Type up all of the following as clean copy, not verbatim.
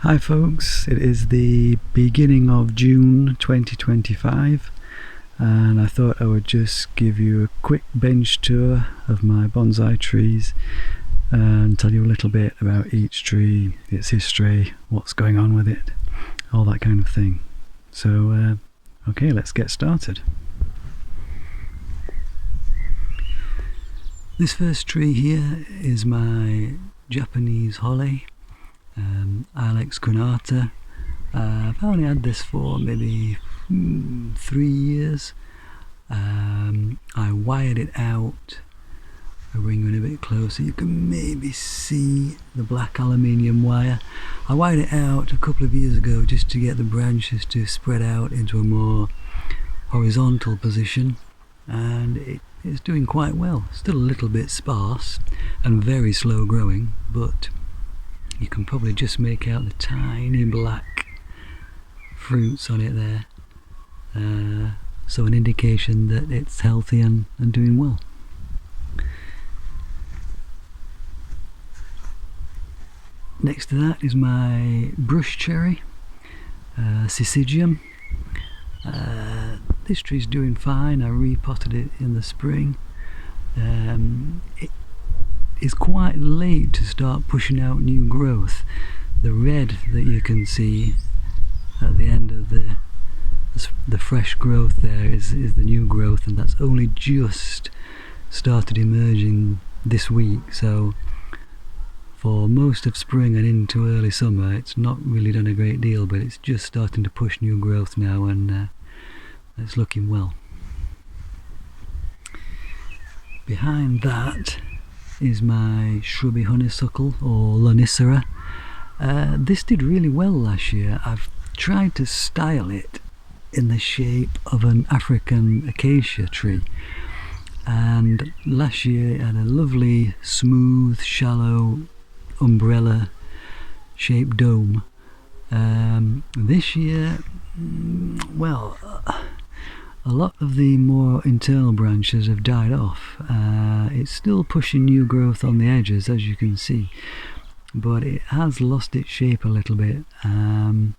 Hi folks, it is the beginning of June 2025 and I thought I would just give you a quick bench tour of my bonsai trees and tell you a little bit about each tree, its history, what's going on with it, all that kind of thing. So okay, let's get started. This first tree here is my Japanese holly. Ilex crenata. I've only had this for maybe 3 years. I wired it out. I'll bring you in a bit closer. You can maybe see the black aluminium wire. I wired it out a couple of years ago just to get the branches to spread out into a more horizontal position, and it's doing quite well. Still a little bit sparse and very slow growing, but you can probably just make out the tiny black fruits on it there. So an indication that it's healthy and doing well. Next to that is my brush cherry, Syzygium. This tree's doing fine. I repotted it in the spring. It is quite late to start pushing out new growth. The red that you can see at the end of the fresh growth there is the new growth, and that's only just started emerging this week. So for most of spring and into early summer it's not really done a great deal, but it's just starting to push new growth now, and it's looking well. Behind that is my shrubby honeysuckle, or Lonicera. This did really well last year. I've tried to style it in the shape of an African acacia tree, and last year it had a lovely smooth shallow umbrella shaped dome. This year, well, a lot of the more internal branches have died off. It's still pushing new growth on the edges, as you can see, but it has lost its shape a little bit, and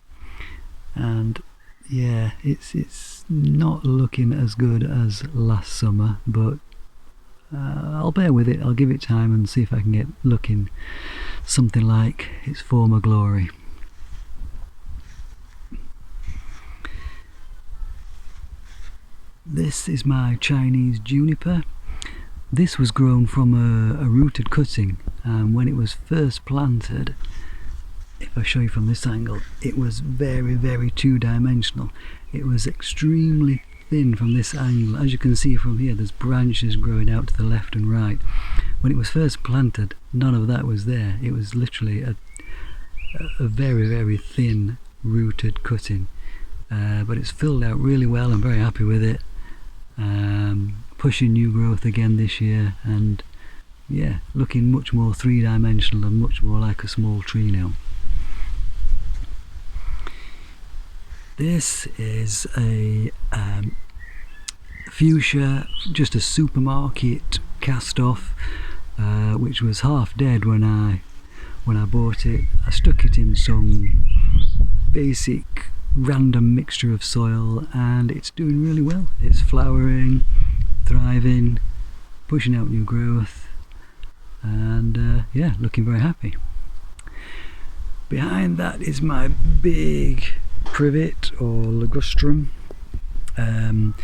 yeah, it's not looking as good as last summer, but I'll bear with it. I'll give it time and see if I can get looking something like its former glory. This is my Chinese juniper. This was grown from a rooted cutting, and when it was first planted, if I show you from this angle, it was very, very two-dimensional. It was extremely thin from this angle. As you can see from here, there's branches growing out to the left and right. When it was first planted, none of that was there. It was literally a very, very thin rooted cutting, but it's filled out really well. I'm very happy with it. Pushing new growth again this year, and yeah, looking much more three-dimensional and much more like a small tree now. This is a fuchsia, just a supermarket cast off, which was half dead when I bought it. I stuck it in some basic random mixture of soil, and it's doing really well. It's flowering, thriving, pushing out new growth, and yeah, looking very happy. Behind that is my big privet, or ligustrum. For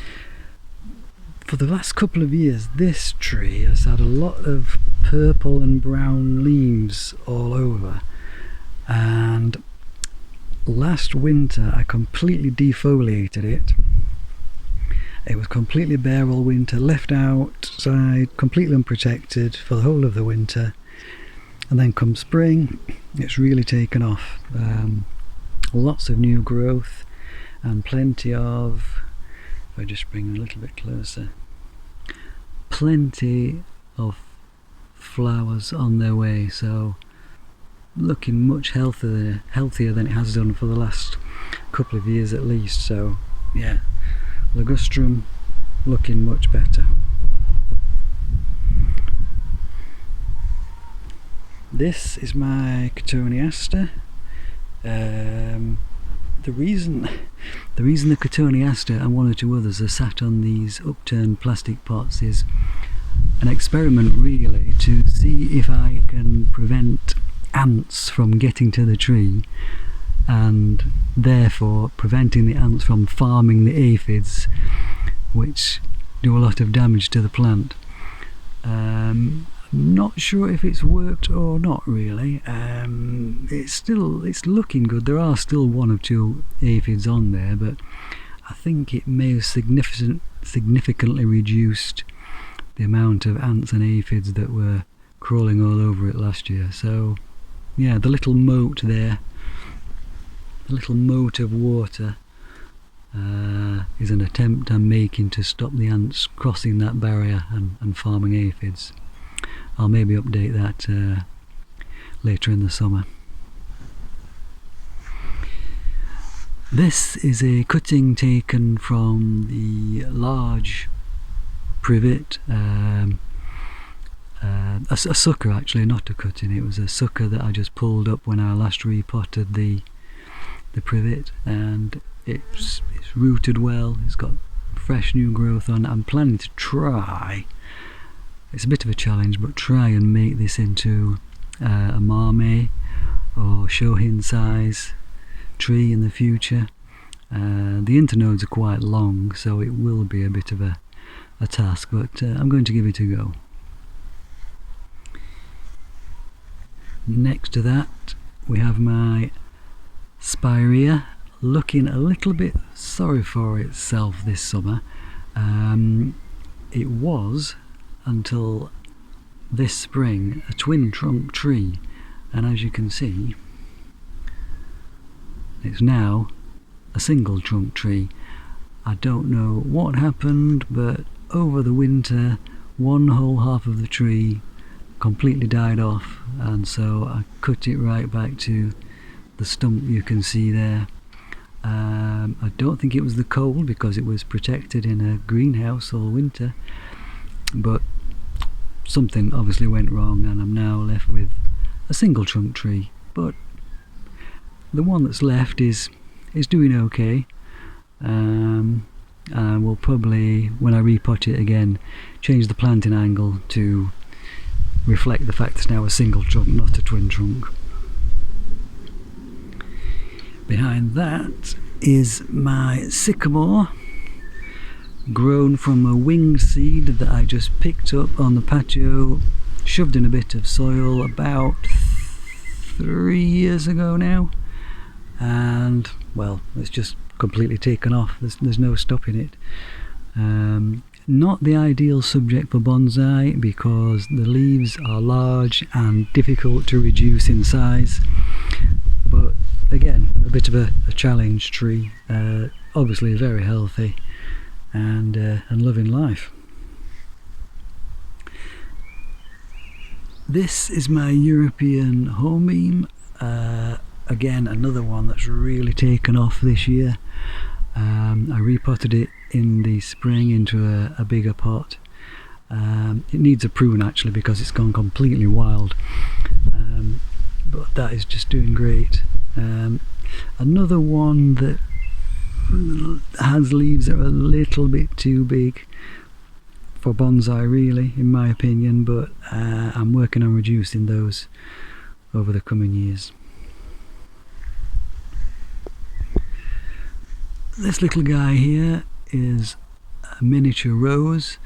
the last couple of years this tree has had a lot of purple and brown leaves all over, and last winter I completely defoliated it. It was completely bare all winter, left outside, completely unprotected for the whole of the winter, and then come spring it's really taken off. Lots of new growth and plenty of, if I just bring a little bit closer, plenty of flowers on their way, so looking much healthier than it has done for the last couple of years at least. So yeah, ligustrum looking much better. This is my Cotoneaster. The reason the Cotoneaster and one or two others are sat on these upturned plastic pots is an experiment really to see if I can prevent ants from getting to the tree and therefore preventing the ants from farming the aphids, which do a lot of damage to the plant. I'm not sure if it's worked or not really. It's looking good. There are still one or two aphids on there, but I think it may have significantly reduced the amount of ants and aphids that were crawling all over it last year. So yeah, the little moat there, the little moat of water is an attempt I'm making to stop the ants crossing that barrier and farming aphids. I'll maybe update that later in the summer. This is a cutting taken from the large privet, a sucker actually, not a cutting. It was a sucker that I just pulled up when I last repotted the privet, and it's rooted well. It's got fresh new growth on. I'm planning to try, it's a bit of a challenge, but try and make this into a marmee or shohin size tree in the future. The internodes are quite long, so it will be a bit of a task, but I'm going to give it a go. Next to that we have my spirea, looking a little bit sorry for itself this summer. It was, until this spring, a twin trunk tree, and as you can see it's now a single trunk tree. I don't know what happened, but over the winter one whole half of the tree completely died off, and so I cut it right back to the stump you can see there. I don't think it was the cold, because it was protected in a greenhouse all winter, but something obviously went wrong and I'm now left with a single trunk tree. But the one that's left is doing okay. And we'll probably, when I repot it again, change the planting angle to reflect the fact it's now a single trunk, not a twin trunk. Behind that is my sycamore, grown from a winged seed that I just picked up on the patio, shoved in a bit of soil about 3 years ago now, and well, it's just completely taken off. There's no stopping it. Not the ideal subject for bonsai because the leaves are large and difficult to reduce in size, but again, a bit of a challenge tree. Obviously very healthy and loving life. This is my European hornbeam. Again, another one that's really taken off this year. I repotted it in the spring into a bigger pot. It needs a prune actually because it's gone completely wild, but that is just doing great. Another one that has leaves that are a little bit too big for bonsai really, in my opinion, but I'm working on reducing those over the coming years. This little guy here is a miniature rose.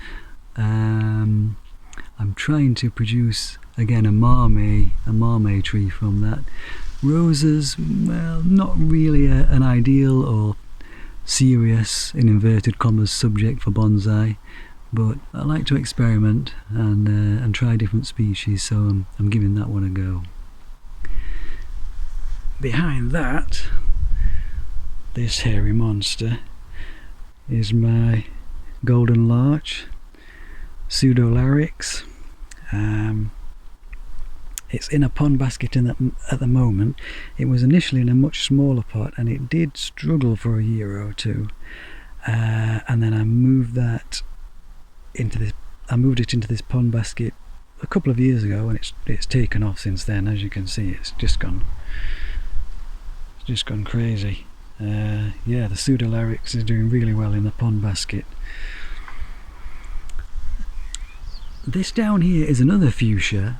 I'm trying to produce again a marmee tree from that. Roses, well, not really an ideal or serious, in inverted commas, subject for bonsai, but I like to experiment and try different species, so I'm giving that one a go. Behind that, this hairy monster is my golden larch, pseudolarix. It's in a pond basket at the moment. It was initially in a much smaller pot and it did struggle for a year or two, and then I moved it into this pond basket a couple of years ago, and it's taken off since then. As you can see, it's just gone just gone crazy. Yeah, the pseudolarix is doing really well in the pond basket. This down here is another fuchsia,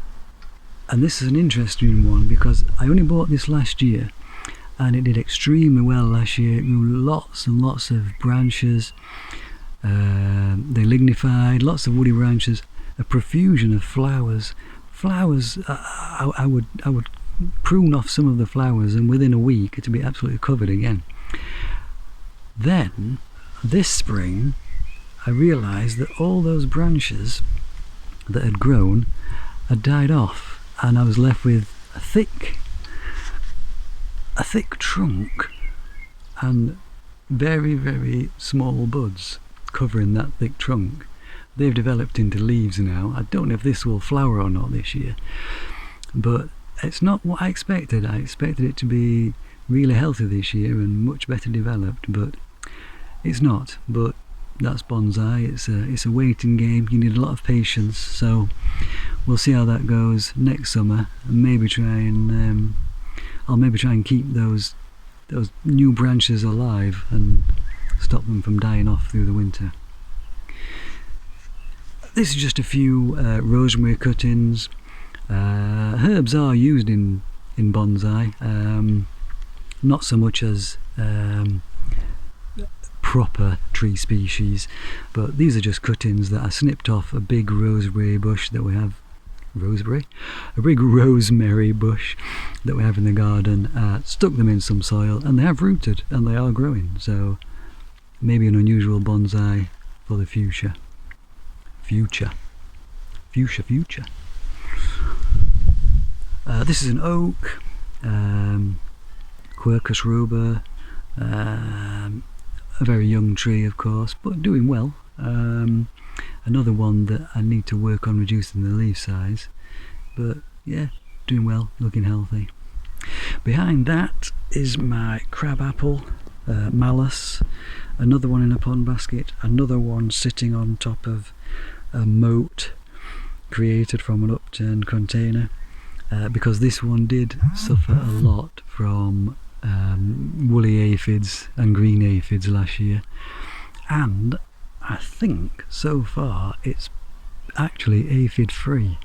and this is an interesting one because I only bought this last year and it did extremely well last year. It grew lots and lots of branches, they lignified, lots of woody branches, a profusion of flowers. I would prune off some of the flowers and within a week it'd be absolutely covered again. Then this spring I realised that all those branches that had grown had died off, and I was left with a thick trunk and very, very small buds covering that thick trunk. They've developed into leaves now. I don't know if this will flower or not this year, but it's not what I expected. I expected it to be really healthy this year and much better developed, but it's not. But that's bonsai. It's a waiting game. You need a lot of patience, so we'll see how that goes next summer, and maybe try and I'll maybe try and keep those new branches alive and stop them from dying off through the winter. This is just a few rosemary cuttings. Herbs are used in bonsai, not so much as proper tree species, but these are just cuttings that I snipped off a big rosemary bush that we have. A big rosemary bush that we have in the garden, stuck them in some soil and they have rooted and they are growing, so maybe an unusual bonsai for the future. This is an oak, Quercus robur, a very young tree of course, but doing well. Another one that I need to work on reducing the leaf size, but yeah, doing well, looking healthy. Behind that is my crabapple, Malus, another one in a pond basket, another one sitting on top of a moat created from an upturned container, because this one did suffer a lot from woolly aphids and green aphids last year, and I think so far it's actually aphid free,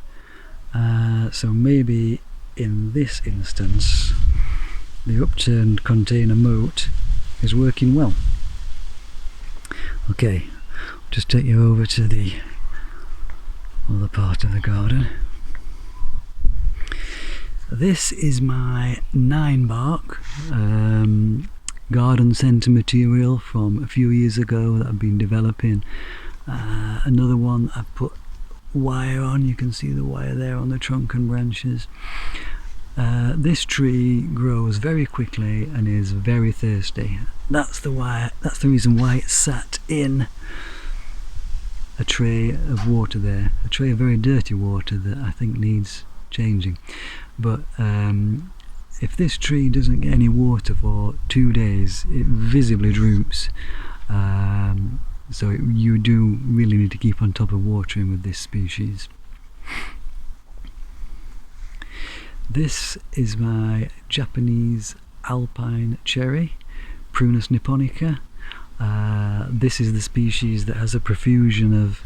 so maybe in this instance the upturned container moat is working well. Okay, I'll just take you over to the other part of the garden. This is my 9 bark garden centre material from a few years ago that I've been developing. Another one I've put wire on, you can see the wire there on the trunk and branches. This tree grows very quickly and is very thirsty. That's the reason why it's sat in a tray of water there, a tray of very dirty water that I think needs changing. But if this tree doesn't get any water for 2 days, it visibly droops, so you do really need to keep on top of watering with this species. This is my Japanese alpine cherry, Prunus nipponica. This is the species that has a profusion of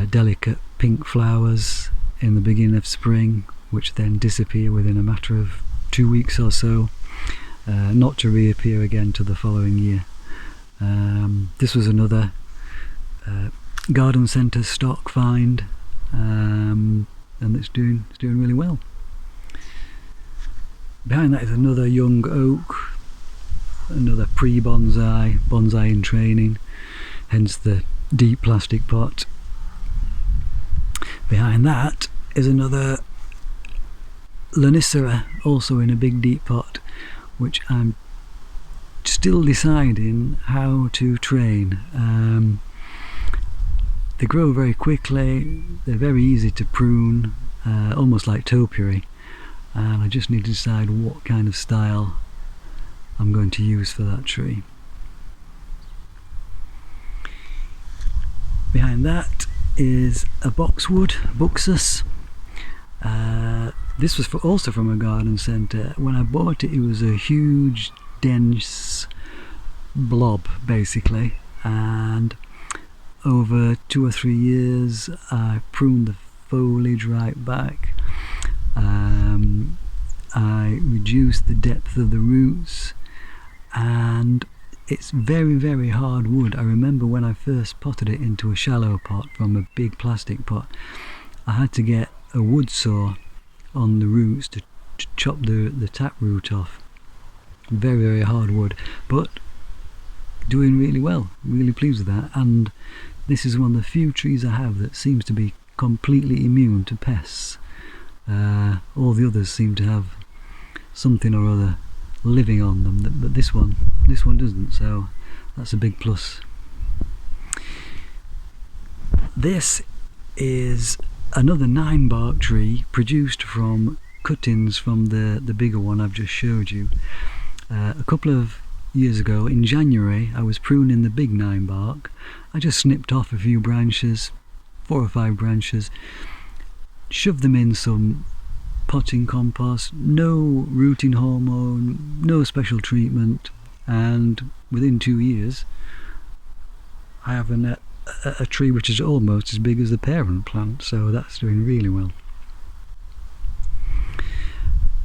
delicate pink flowers in the beginning of spring, which then disappear within a matter of 2 weeks or so, not to reappear again to the following year. This was another garden centre stock find, and it's doing really well. Behind that is another young oak, another pre-bonsai, bonsai in training, hence the deep plastic pot. Behind that is another Lonicera, also in a big deep pot, which I'm still deciding how to train. They grow very quickly, they're very easy to prune, almost like topiary, and I just need to decide what kind of style I'm going to use for that tree. Behind that is a boxwood, Buxus. This was also from a garden centre. When I bought it, it was a huge, dense blob, basically, and over 2 or 3 years I pruned the foliage right back. I reduced the depth of the roots, and it's very, very hard wood. I remember when I first potted it into a shallow pot from a big plastic pot, I had to get a wood saw on the roots to chop the tap root off. Very, very hard wood, but doing really well, really pleased with that. And this is one of the few trees I have that seems to be completely immune to pests. All the others seem to have something or other living on them, but this one doesn't, so that's a big plus. This is another 9 bark tree produced from cuttings from the bigger one I've just showed you. A couple of years ago in January I was pruning the big 9 bark. I just snipped off a few branches, 4 or 5 branches, shoved them in some potting compost, no rooting hormone, no special treatment, and within 2 years I have a tree which is almost as big as the parent plant, so that's doing really well.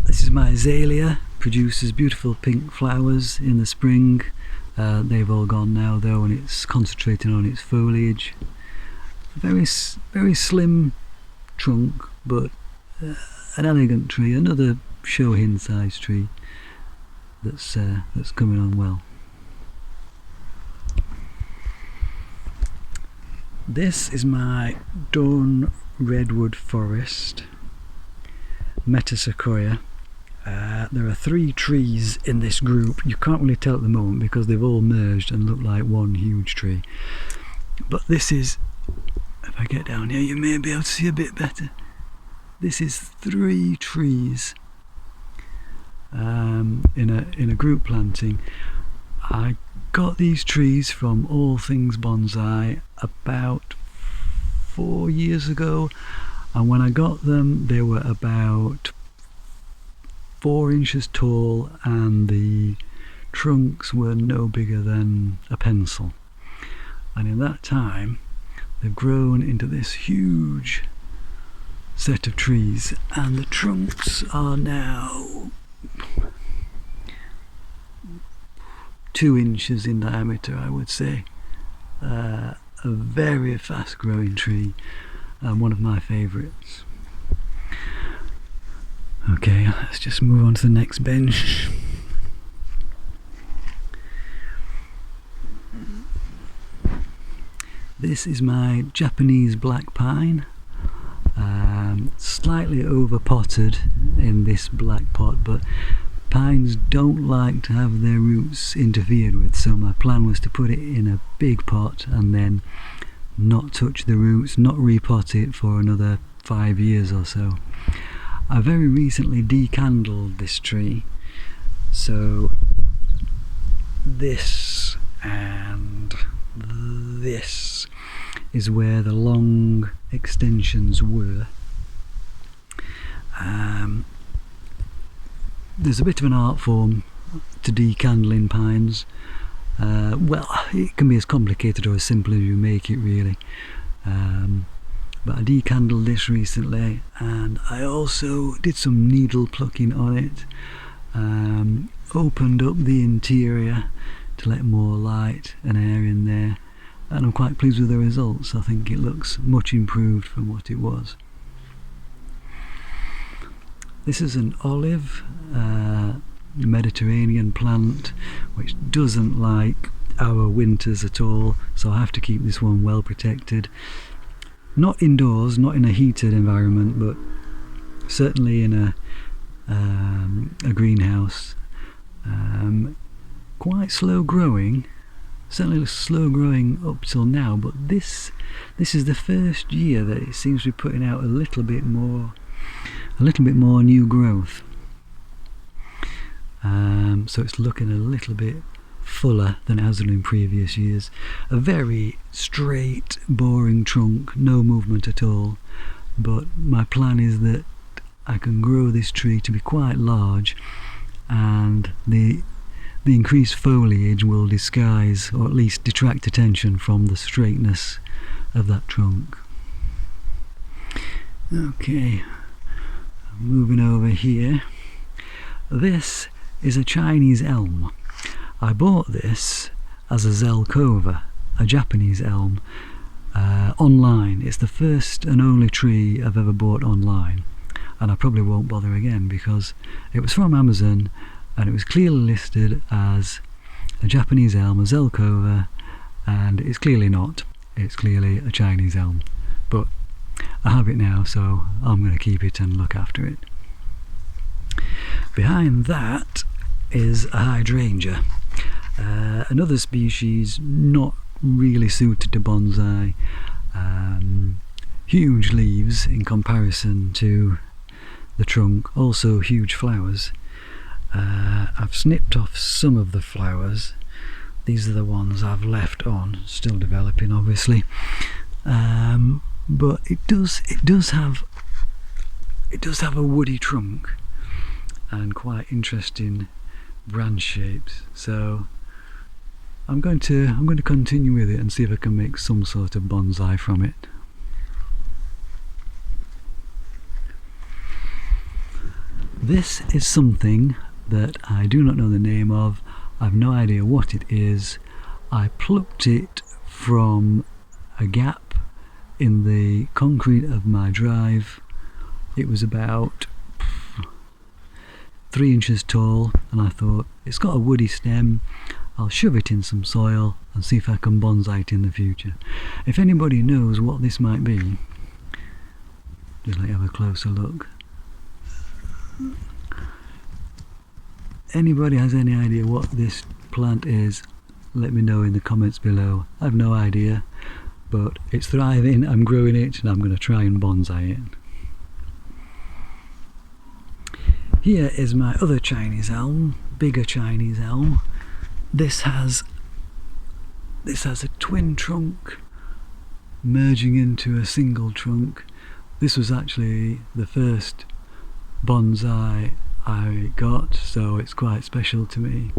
This is my azalea, produces beautiful pink flowers in the spring. They've all gone now though, and it's concentrating on its foliage. Very slim trunk, but an elegant tree, another show hin size tree that's coming on well. This is my dawn redwood forest, Metasequoia. There are 3 trees in this group. You can't really tell at the moment because they've all merged and look like one huge tree. But this is, if I get down here you may be able to see a bit better. This is 3 trees in a group planting. I got these trees from All Things Bonsai about 4 years ago, and when I got them they were about 4 inches tall and the trunks were no bigger than a pencil, and in that time they've grown into this huge set of trees, and the trunks are now 2 inches in diameter, I would say. A very fast growing tree, and one of my favourites. Okay, let's just move on to the next bench. This is my Japanese black pine, slightly over potted in this black pot, but pines don't like to have their roots interfered with, so my plan was to put it in a big pot and then not touch the roots, not repot it for another 5 years or so. I very recently decandled this tree, so this and this is where the long extensions were. There's a bit of an art form to decandling pines. Well, it can be as complicated or as simple as you make it, really. But I decandled this recently, and I also did some needle plucking on it. Opened up the interior to let more light and air in there, and I'm quite pleased with the results. I think it looks much improved from what it was. This is an olive, Mediterranean plant, which doesn't like our winters at all, so I have to keep this one well protected. Not indoors, not in a heated environment, but certainly in a greenhouse. Quite slow growing, certainly slow growing up till now, but this is the first year that it seems to be putting out a little bit more new growth. So it's looking a little bit fuller than it has done in previous years. A very straight, boring trunk, no movement at all, but my plan is that I can grow this tree to be quite large, and the increased foliage will disguise, or at least detract attention from, the straightness of that trunk. Okay, moving over here. This is a Chinese elm. I bought this as a Zelkova, a Japanese elm, online. It's the first and only tree I've ever bought online, and I probably won't bother again because it was from Amazon and it was clearly listed as a Japanese elm, a Zelkova, and it's clearly not. It's clearly a Chinese elm, but I have it now, so I'm going to keep it and look after it. Behind that is a hydrangea, another species not really suited to bonsai. Huge leaves in comparison to the trunk, also huge flowers. I've snipped off some of the flowers. These are the ones I've left on, still developing obviously, but it does have a woody trunk and quite interesting branch shapes, so I'm going to continue with it and see if I can make some sort of bonsai from it. This is something that I do not know the name of. I've no idea what it is. I plucked it from a gap in the concrete of my drive. It was about 3 inches tall, and I thought, it's got a woody stem, I'll shove it in some soil and see if I can bonsai it in the future. If anybody knows what this might be, just let me have a closer look. Anybody has any idea what this plant is, let me know in the comments below. I have no idea, but it's thriving, I'm growing it, and I'm going to try and bonsai it. Here is my other Chinese elm, bigger Chinese elm. This has a twin trunk merging into a single trunk. This was actually the first bonsai I got, so it's quite special to me.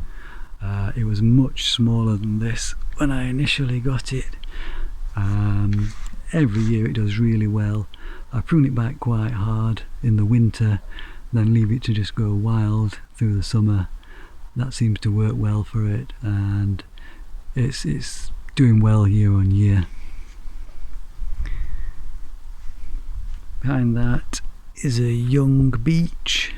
It was much smaller than this when I initially got it. Every year it does really well. I prune it back quite hard in the winter, then leave it to just go wild through the summer. That seems to work well for it, and it's doing well year on year. Behind that is a young beech.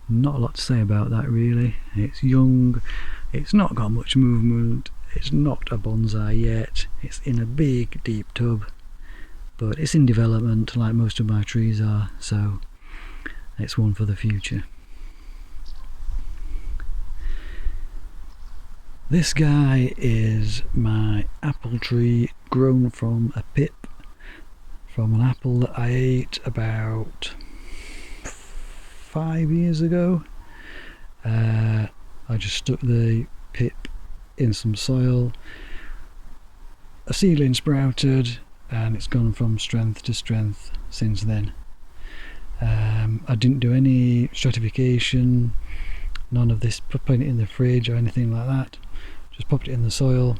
Not a lot to say about that really. It's young, it's not got much movement, it's not a bonsai yet, it's in a big deep tub, but it's in development like most of my trees are, so it's one for the future. This guy is my apple tree, grown from a pip from an apple that I ate about 5 years ago. I just stuck the pip in some soil, a seedling sprouted, and it's gone from strength to strength since then. I didn't do any stratification, none of this putting it in the fridge or anything like that. Just popped it in the soil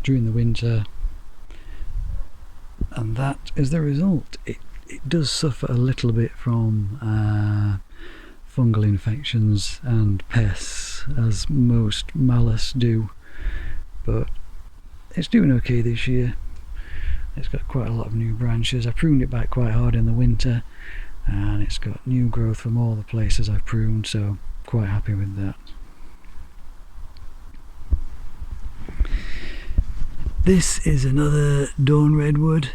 during the winter, and that is the result. It does suffer a little bit from fungal infections and pests, as most mallows do, but it's doing okay this year. It's got quite a lot of new branches. I pruned it back quite hard in the winter, and it's got new growth from all the places I've pruned, so quite happy with that. This is another dawn redwood.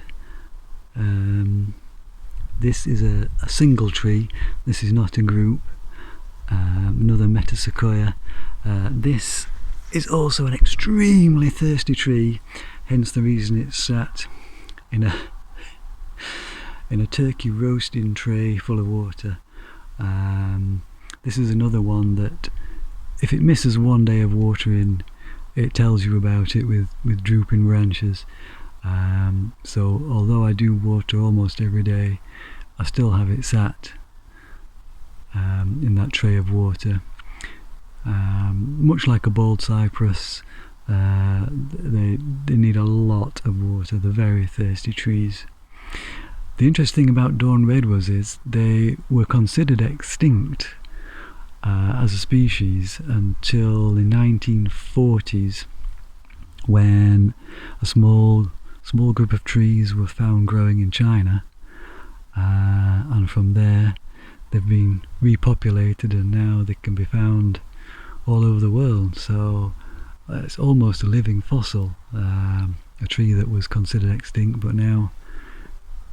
This is a single tree, this is not a group. Another metasequoia. This is also an extremely thirsty tree, hence the reason it's sat in a turkey roasting tray full of water. This is another one that if it misses one day of watering, it tells you about it with drooping branches. So although I do water almost every day, I still have it sat in that tray of water. Much like a bald cypress, they need a lot of water. They're very thirsty trees. The interesting thing about dawn redwoods is they were considered extinct as a species until the 1940s, when a small group of trees were found growing in China, and from there they've been repopulated, and now they can be found all over the world. So it's almost a living fossil, a tree that was considered extinct but now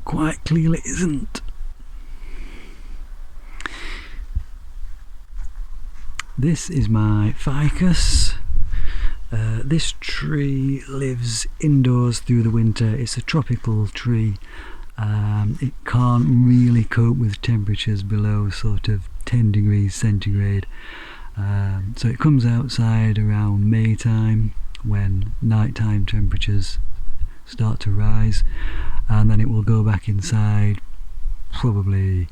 quite clearly isn't. This is my ficus. This tree lives indoors through the winter. It's a tropical tree. It can't really cope with temperatures below sort of 10 degrees centigrade. So it comes outside around May time, when nighttime temperatures start to rise, and then it will go back inside probably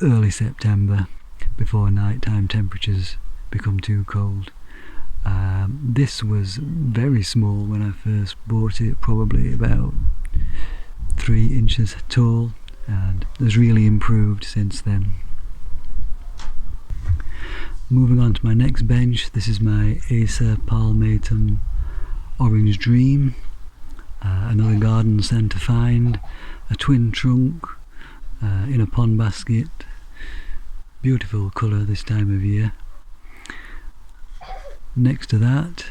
early September, before nighttime temperatures become too cold. This was very small when I first bought it, probably about 3 inches tall, and has really improved since then. Moving on to my next bench, this is my Acer palmatum Orange Dream, another garden centre find, a twin trunk in a pond basket. Beautiful colour this time of year. Next to that,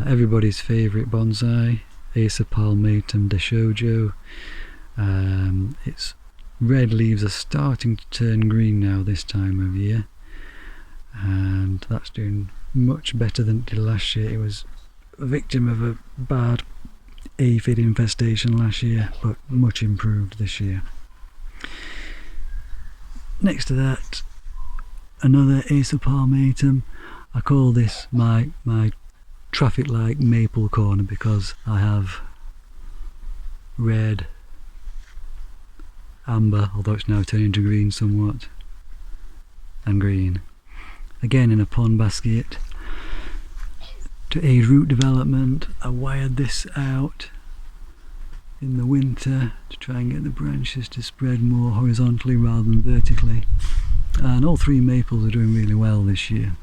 everybody's favourite bonsai, Acer palmatum Deshojo. Its red leaves are starting to turn green now this time of year, and that's doing much better than it did last year. It was a victim of a bad aphid infestation last year, but much improved this year. Next to that, another Acer palmatum. I call this my traffic light maple corner because I have red, amber, although it's now turning to green somewhat, and green. Again in a pond basket. To aid root development, I wired this out in the winter to try and get the branches to spread more horizontally rather than vertically, and all 3 maples are doing really well this year.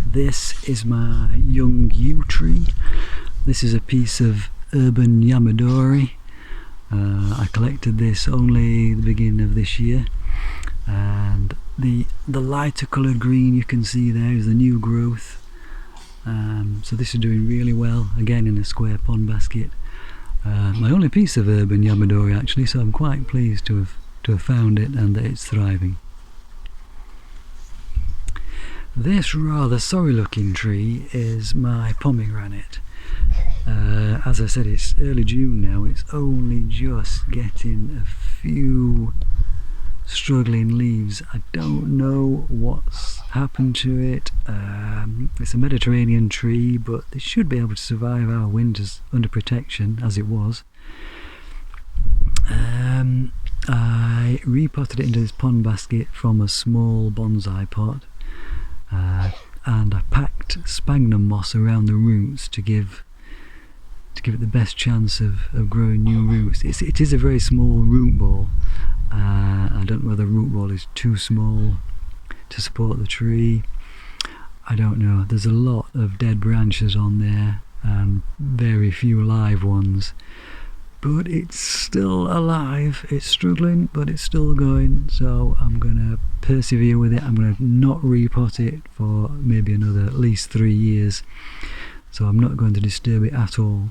This is my young yew tree. This is a piece of urban yamadori. I collected this only the beginning of this year, and the lighter coloured green you can see there is the new growth. So this is doing really well, again in a square pond basket. My only piece of urban yamadori actually, so I'm quite pleased to have found it and that it's thriving. This rather sorry looking tree is my pomegranate. As I said, it's early June now, it's only just getting a few struggling leaves. I don't know what's happened to it. It's a Mediterranean tree, but it should be able to survive our winters under protection as it was. I repotted it into this pond basket from a small bonsai pot, and I packed sphagnum moss around the roots to give it the best chance of growing new roots. It is a very small root ball. I don't know whether the root ball is too small to support the tree. I don't know. There's a lot of dead branches on there and very few live ones, but it's still alive. It's struggling, but it's still going, so I'm going to persevere with it. I'm going to not repot it for maybe another at least 3 years, so I'm not going to disturb it at all.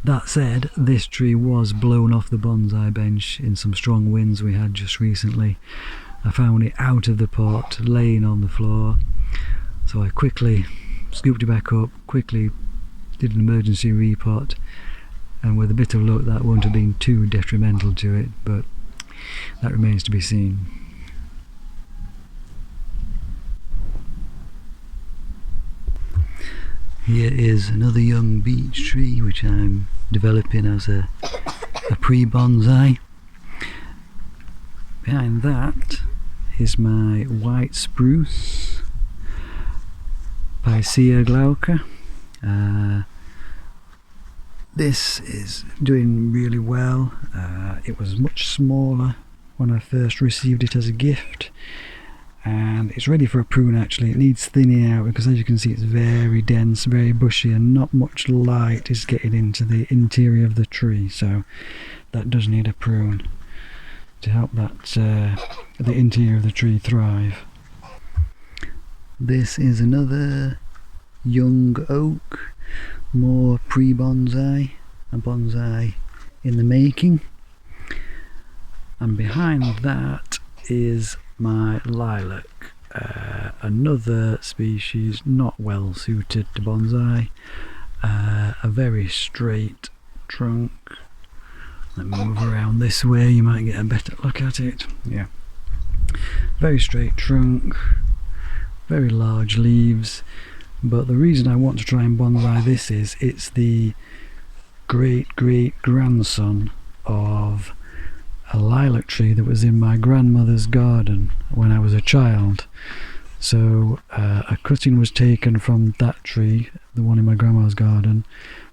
That said, this tree was blown off the bonsai bench in some strong winds we had just recently. I found it out of the pot, laying on the floor, so I quickly scooped it back up, quickly did an emergency repot, and with a bit of luck that won't have been too detrimental to it, but that remains to be seen. Here is another young beech tree which I'm developing as a pre-bonsai. Behind that is my white spruce, Picea glauca. This is doing really well. It was much smaller when I first received it as a gift, and it's ready for a prune actually. It needs thinning out because, as you can see, it's very dense, very bushy, and not much light is getting into the interior of the tree, so that does need a prune to help that the interior of the tree thrive. This is another young oak, more pre-bonsai, a bonsai in the making. And behind that is my lilac, another species not well suited to bonsai, a very straight trunk. Let me move around this way, you might get a better look at it. Yeah, very straight trunk, very large leaves. But the reason I want to try and bonsai this is it's the great grandson of a lilac tree that was in my grandmother's garden when I was a child. So a cutting was taken from that tree, the one in my grandma's garden.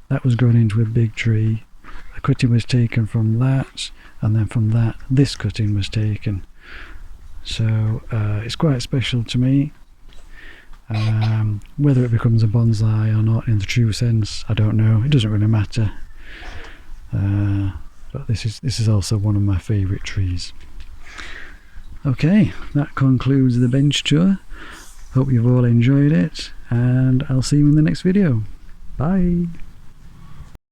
That was grown into a big tree. A cutting was taken from that, and then from that this cutting was taken. So it's quite special to me. Whether it becomes a bonsai or not in the true sense, I don't know. It doesn't really matter. But this is also one of my favourite trees. Okay, that concludes the bench tour. Hope you've all enjoyed it, and I'll see you in the next video. Bye!